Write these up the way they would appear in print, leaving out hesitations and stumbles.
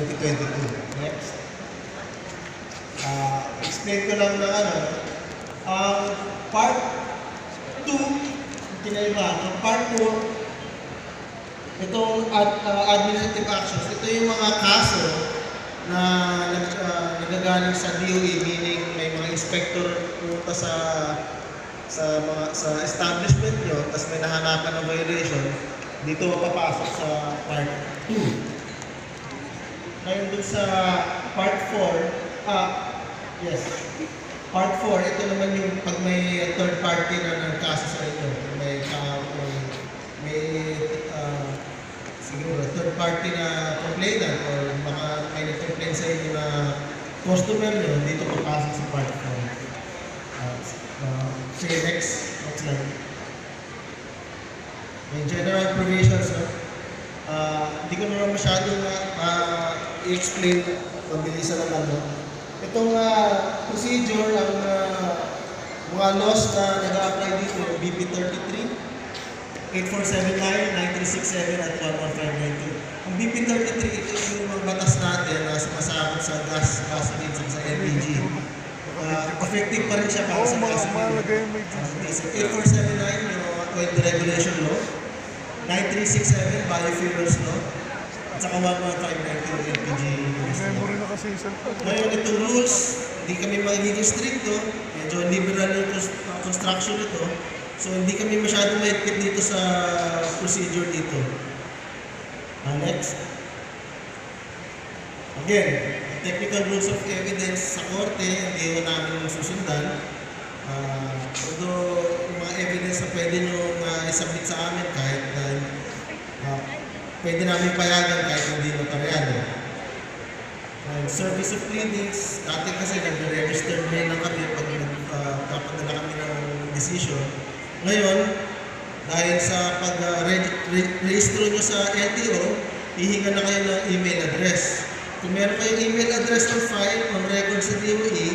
2022. Next. Explain ko lang na ang part 2, kinaiba, ang part 2, itong administrative actions, ito yung mga kaso na nagagaling sa DOE, meaning may mga inspector pumunta sa establishment nyo, tapos may nahanapan ng violation, dito mapapasok sa part 2. Ngayon dun sa part 4, yes, part 4, ito naman yung pag may third party na nagkaso sa inyo, siguro third party na complainant or may nag-complain sa inyo na customer nyo, dito papasok sa part 4. Sige, next slide. May general provisions, hindi ko naman masyadong i-explain, mabilisan na lang. Itong procedure, ang mga laws na nag-a-apply dito, BP 33, 8479, 9367, at 11592. Ang BP 33, ito yung mga batas natin na sumasabot sa gasoline sa LPG. Effective pa rin siya para sa gasoline. 8479, yung oil deregulation law. 9367, biofuels law. At saka 11592, LPG. Ngayon, itong rules, hindi kami magiging stricto. Medyo liberal yung construction ito. So, hindi kami masyadong mahigpit dito sa procedure dito. Next. Again, technical rules of evidence sa korte, hindi ko namin susundan. Although, yung mga evidence na pwede nyo isubmit sa amin kahit pwede namin payagan kahit hindi notaryado. Service of pleadings, dati kasi nag-register mail lang kami pag nagpapadala kami ng decision. Ngayon, dahil sa pag-rehistro nyo sa LTO, hihinga na kayo ng email address. Kung meron kayong email address on file, on record sa DOE,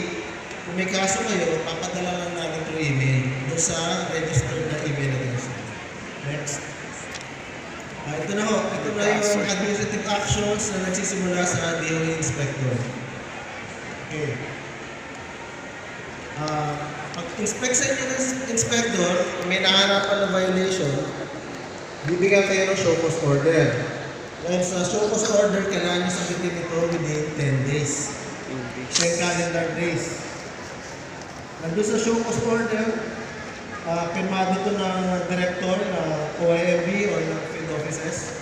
kung may kaso kayo, papadala lang namin through email doon sa registered na email address. Next. Ito na yung administrative actions na nagsisimula sa DOE inspector. Okay. Pag-inspect sa inyo ng inspector, kung may nahanapan na violation, bibigyan kayo ng show cause order. Dahil sa show cause order, kailangan nyo sabitin ito within 10 days. 10 calendar days. Nandun sa show cause order, pirmado ito ng director ng OIMB or ng field offices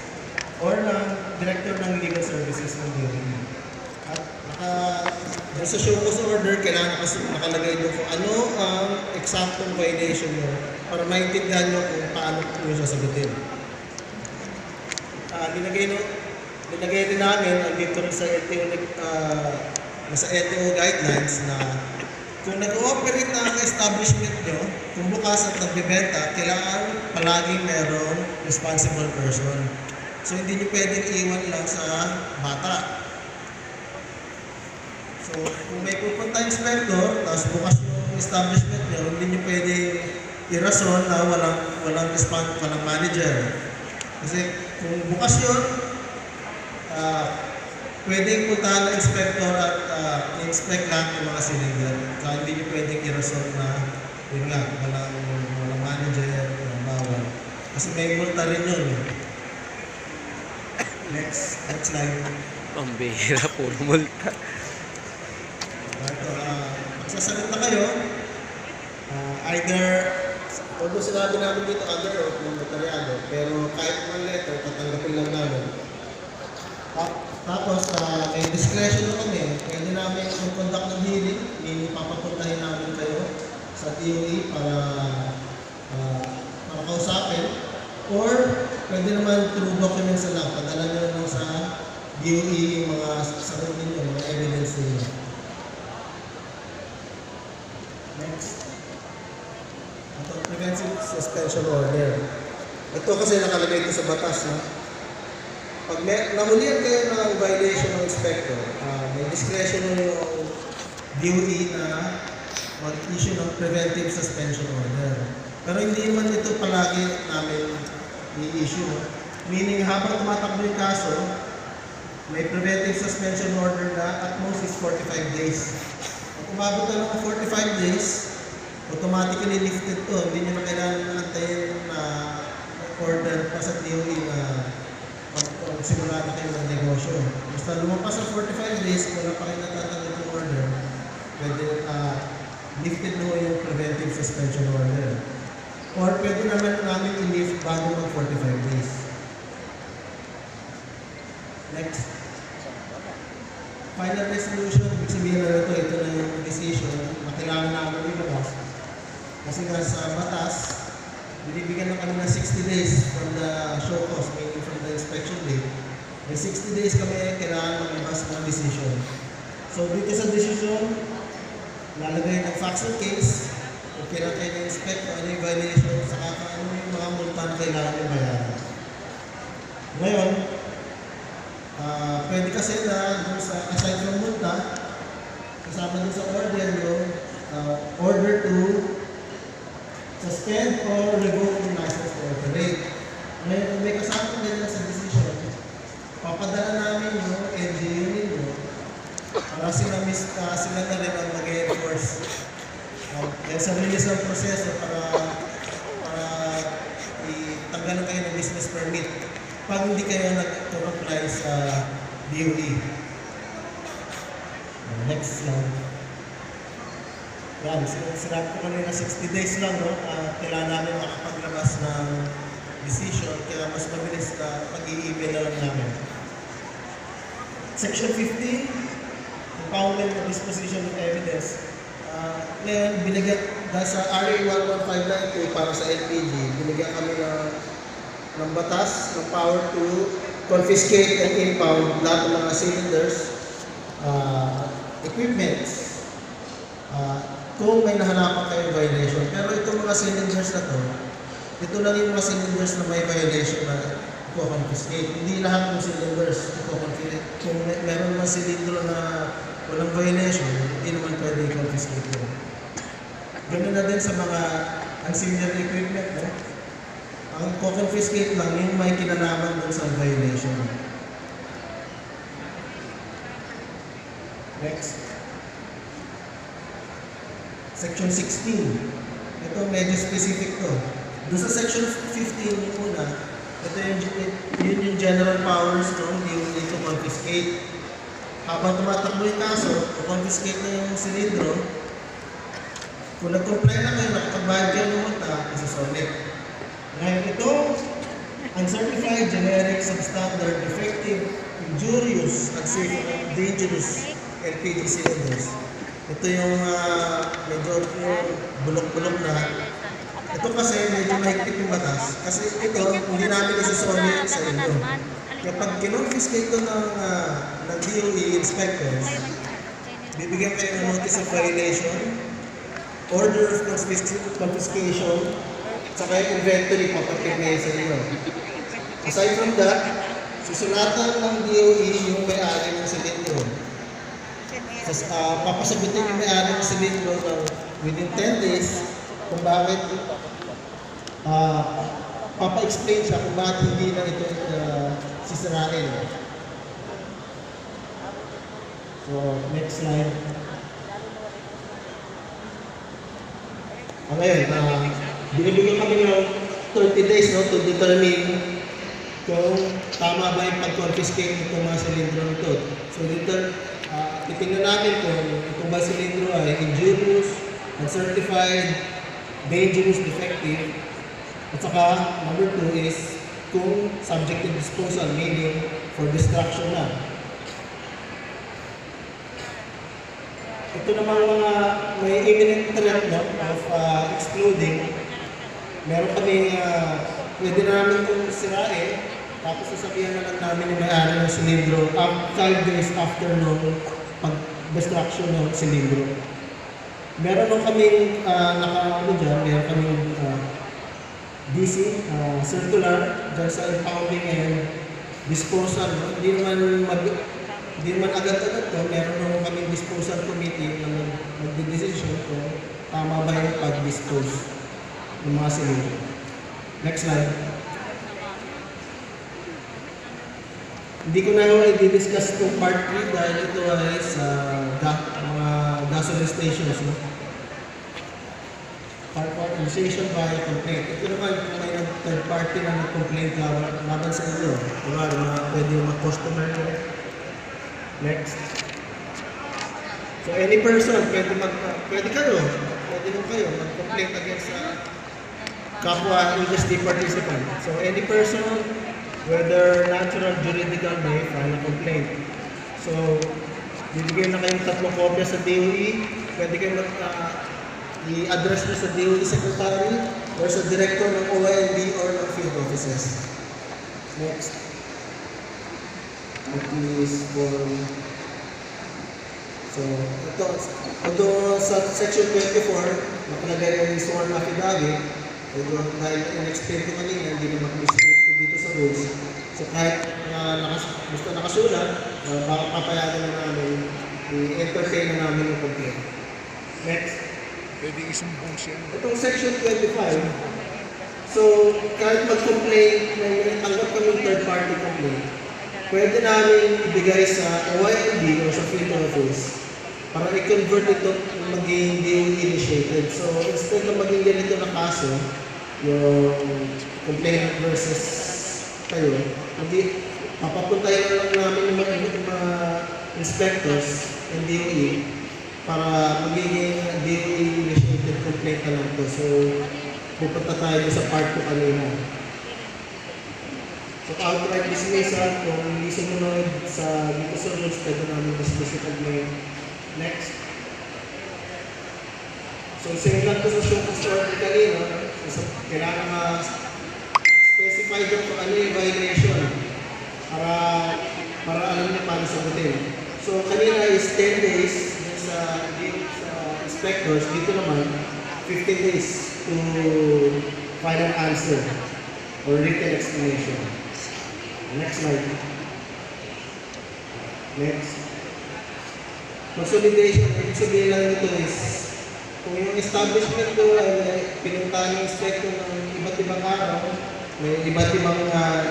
or ng director ng legal services ng DOE. At sa show cause order, kailangan nakalagay doon kung ano ang eksaktong violation nyo para maintindihan nyo kung paano nyo sasagutin. Linagay din namin dito sa LTO guidelines na kung nag-ooperate na ang establishment nyo, kung bukas at nagbibenta, kailangan palaging merong responsible person. So hindi nyo pwedeng iwan lang sa bata. So kung may pupunta inspector, tapos bukas yung establishment nyo, hindi nyo pwedeng irason na walang manager. Kasi kung bukas yun, pwedeng puntahan ng inspector at i-inspect lahat ng mga cylinder. Kaya hindi nyo pwedeng irason na yun nga, walang manager, walang bawal. Kasi may multa rin yun. Next slide. Ang bihira, puro multa. Magsasalit na kayo, either, although sinabi namin dito under oath ng notaryado, pero kahit man letter, tatanggapin lang namin. Tapos, may discretion na kami, pwede namin mag-conduct ng hearing, papapuntahin namin kayo sa DOE para kausapin. Or, pwede naman through documents na lang, padala nyo lang sa DOE yung mga sagot ninyo, mga evidence ninyo. Next. Ito, preventive suspension order. Ito kasi nakalagay ito sa batas, no? Pag nahulihan kayo ng violation ng inspector, may discretion yung DOE na mag-issue ng preventive suspension order. Pero hindi man ito palagi namin i-issue. Meaning habang tumatakbo yung kaso, may preventive suspension order na at most is 45 days. Kung umabot na ng 45 days, automatically lifted to. Hindi nyo na kailangan antayin na order pa sa DOE na simula na kayo ng negosyo. Basta lumampas sa 45 days, kung wala pa kayo natatanggap ng order, pwede lifted na yung preventive suspension order. Or pwede naman namin i-lift bago mag 45 days. Next. Final resolution, ibig sabihin na ito na yung decision na kailangan namin ilabas. Kasi nga sa batas, binibigyan na kami ng 60 days from the show cause, meaning from the inspection date. May 60 days kami kailangan maglabas ng decision. So dito sa decision, lalagay ng facts and case, kung kailan kayo na-inspect, ano yung violation, saka ano yung mga multa na kailangan yung bayaran. Ngayon, pwede kasi na aside from multa, kasama dun sa order yung order to suspend or revoke the license to operate. Ngayon, kung may kasama din sa decision, papadala namin yung LGU ninyo para sila na rin ang mag-enforce. Yan sa release ng proseso para itanggalan kayo ng business permit pag hindi kayo nag-comply sa DOE. Next slide. Yan, sinabi ko kanina 60 days lang, no? Kailangan namin makapaglabas ng decision, kaya mas mabilis na pag-i-email na lang namin. Section 15, impoundment of disposition of evidence. Ngayon, binigyan, dahil sa RA 11592 para sa LPG, binigyan kami ng batas, ng power to confiscate and impound lahat ng mga cylinders, equipments, kung may nahanapan kayong violation. Pero itong mga cylinders na to, ito lang yung mga cylinders na may violation na i-confiscate. Hindi lahat ng cylinders i-confiscate. Kung meron mga silindro na walang violation, hindi naman pwede i-confiscate yun. Ganun na din sa mga ancillary equipment, no? Ang confiscate lang yung may kinalaman dun sa violation. Next. Section 16. Ito medyo specific to. Doon sa section 15 yung una, ito yung general powers ng DOE to confiscate. Habang tumatakbo yung kaso, confiscate na yung silindro. Kung nag-comply na kayo, nakapagbayad kayo ng multa, isasolid. Ngayon ito, uncertified, generic, substandard, defective, injurious, unsafe, dangerous LPG cylinders. Ito yung medyo bulok-bulok na. Ito kasi medyo mahigpit yung batas. Kasi ito, hindi namin isusolid sa inyo. Kapag kinonfiscate ito ng DOE inspectors, bibigyan kayo ng notice of violation, order of confiscation, saka yung inventory papapigay sa inyo. Aside from that, susulatan ng DOE yung may-ari ng silindro. Papasagutin yung may-ari ng silindro within 10 days kung bakit papa-explain siya kung bakit hindi na ito sisirain. So, next slide. Ngayon, binibigyan kami ng 30 days, no, to determine kung tama ba yung pag-confiscate itong mga silindro nito. So, dito, titingnan namin kung itong ba silindro ay injurious, uncertified, dangerous, defective. At saka, number 2 is kung subject to disposal, meaning for destruction na. Ito naman mga may imminent threat, no, of exploding. Meron kami, pwede namin itong sirain, tapos sasabihan na lang namin yung may-ari ng silindro 5 days after nung pag-destruction ng silindro. Meron nung kaming meron kaming DC, circular, dyan sa impounding and disposal. No? Hindi naman agad-agad to, meron nung kaming disposal committee na mag-decision kung tama ba yung pag-dispose ng mga silindro. Next slide. Hindi ko na i-discuss itong part 3 dahil ito ay sa mga gasoline stations. No? Part 1, initiation via complaint. Ito naman kung may third party na nag-complaint laban sa inyo. Diba, pwede yung mag-customer nyo. Next. So any person, pwede kayo mag-complaint against kapwa industry participant. So any person, whether natural, juridical, may file a complaint. So, bibigyan na kayong 3 kopya sa DOE. Pwede kayo i-address nyo sa DOE Secretary or sa Director ng OILD or ng field offices. Next. Please form. So, ito, although sa section 24, nakalagay yung sworn affidavit, dahil in-explain ko kanina, hindi naman mistake ko dito sa rules. So kahit gusto nakasulat, baka papayagan na namin, i-entertain na namin yung complaint. Next. Pwede isumbong siya. Itong section 25, so kahit mag-complaint, may tanggap kami yung third party complaint, pwede namin ibigay sa OILD o sa field office para i-convert ito maging DOE initiated. So instead na maging ganito na kaso, yung complainant versus kayo, hindi, papapuntahin na lang namin yung mga inspectors ng DOE para magiging DOE initiated complaint na lang to. So, pupunta tayo sa part ko kanina. So, outright dismissal, kung hindi sumunod sa dito sa rules, pwede namin dismiss ito ngayon. Next. So, same lang to sa show story kanina. So, kailangan specify doon kung ano yung violation para alam niya paano sagutin. So, kanina is 10 days sa inspectors. Dito naman, 15 days to final answer or written explanation. Next slide. Next. Consolidation. Ibig sabihin lang nito is kung yung establishment ko ay pinuntahan yung inspector ng iba't ibang araw, may iba't ibang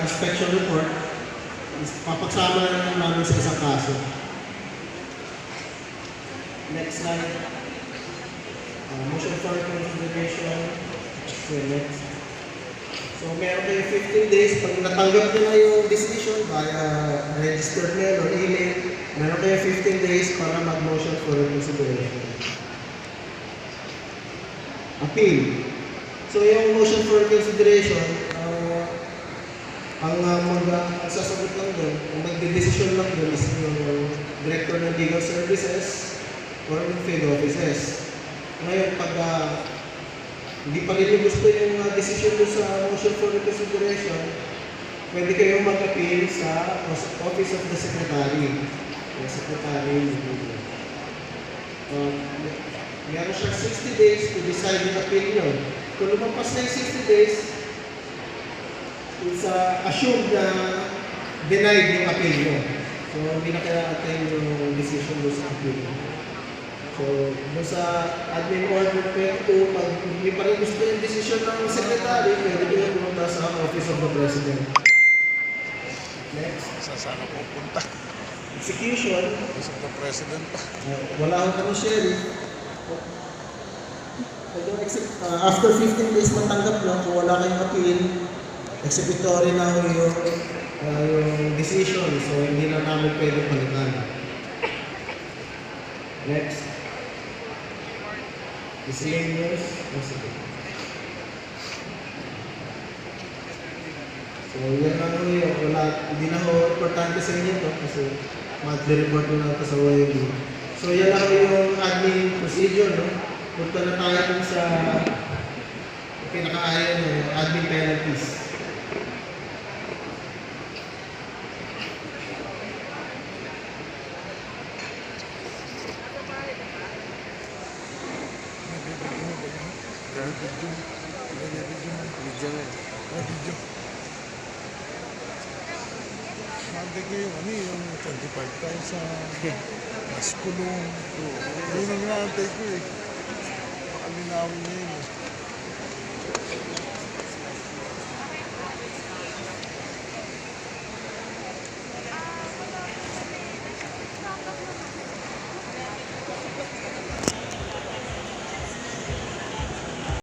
inspection report, papagsama na lang namin sa isang kaso. Next slide. Motion for consideration. So, next. So, meron kayo 15 days. Pag natanggap nyo na yung decision via registered mail or email, meron kayo 15 days para mag-motion for consideration. Appeal. So, yung motion for consideration, ang sasagot lang doon, ang magde-decision lang doon is yung director ng legal services or yung field offices. Ngayon, pag hindi pa rin gusto yung decision doon sa motion for consideration, pwede kayong mag-appeal sa Office of the Secretary. Yung Secretary meron siya 60 days to decide yung appeal nyo. Kung lumampas na yung 60 days, it's assumed na denied yung appeal nyo. So, hindi na kaya attain yung decision doon sa appeal. So, doon sa admin order 22, pag hindi pa rin gusto yung decision ng secretary, pwede nyo pumunta sa Office of the President. Next. Saan ako pupunta? Execution. Office of the President pa. Wala akong sheriff. After 15 days matanggap lang, kung wala kayong appeal, executory na yung decision. So, hindi na namin pwede palitan. Next. Miscellaneous. So, yan lang yun. Hindi na ho importante sa inyo to kasi monthly report na ito sa OIB. So, yan lang yung admin procedure, no? Punta na tayo dun sa pinaka-ayaw nyo, admin penalties. Video nga. Video. Mante ko yung yung 25,000. Mas kulong. Yun ang inaantay ko eh. Pakalinawin niya yun.